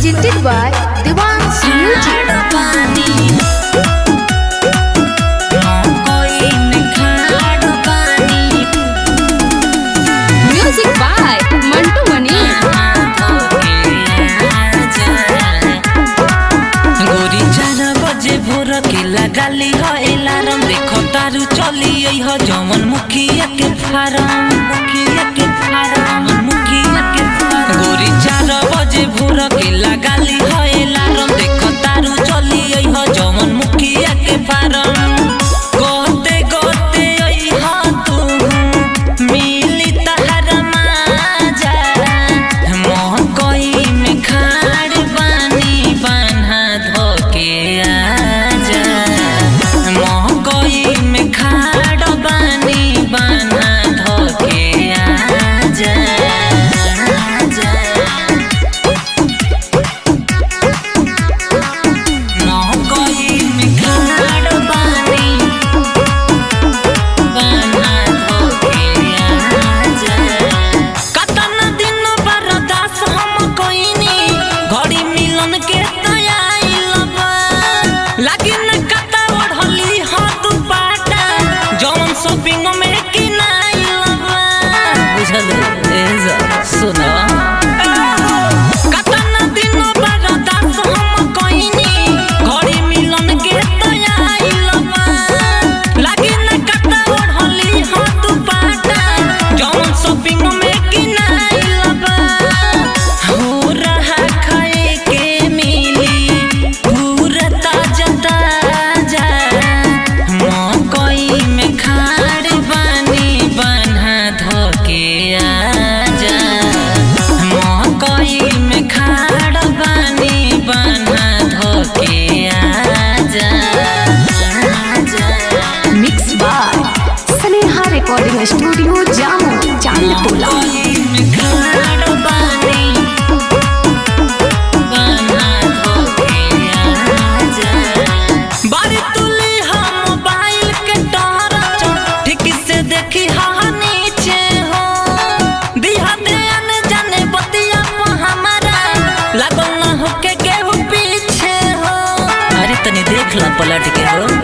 presented by Devans Music. Music by Mantu Mani. गोरी 4 बजे भोर के लगाली हो अलार्म देखो तारू चली हो जवन मुखिया के फारम गोरी 4 बजे भोर के लगाली हो अलार्म देखो तारू चली हो जवन मुखिया के फारम गोते गोते हो तू मिली तहर माजा मोहकई में खाड़ बानी बान्हा धोके आजा मोहकई में खाड़ बानी बान्हा धोके आजा मोहकई में खाड़ बानी बान्हा धोके आजा कतन दिन बर्दाश्त हम कोइनी घड़ी मिलन के तयाइल बा लागी न कता ओढ़ली हो तू पाटा जौन शॉपिंग में किनाइल बा बुझल ए जा सुनो कतन दिन बर्दाश्त हम कोइनी घड़ी मिलन के तयाइल बा लागी न कता ओढ़ली हो तू पाटा जौन शॉपिंग में किनाइल बा हो रहा खाए के मिली पूरा ताजा ताजा मकई में खाड़ बानी बान्हा धोके आजा मकई में खाड़ बानी बान्हा धोके आजा Mixed by Sneha Recording Studio, Jammu, Chandtola. मकई में खाड़ बानी बान्हा धोके आजा बारी तुली हम मोबाइल के टॉर्च ठीक से देखी हा नीचे हो दिहा दे अन जाने बतिया पर हमारा लागल ना होके केहू पीछे हो अरे तनी देख ला पलट के हो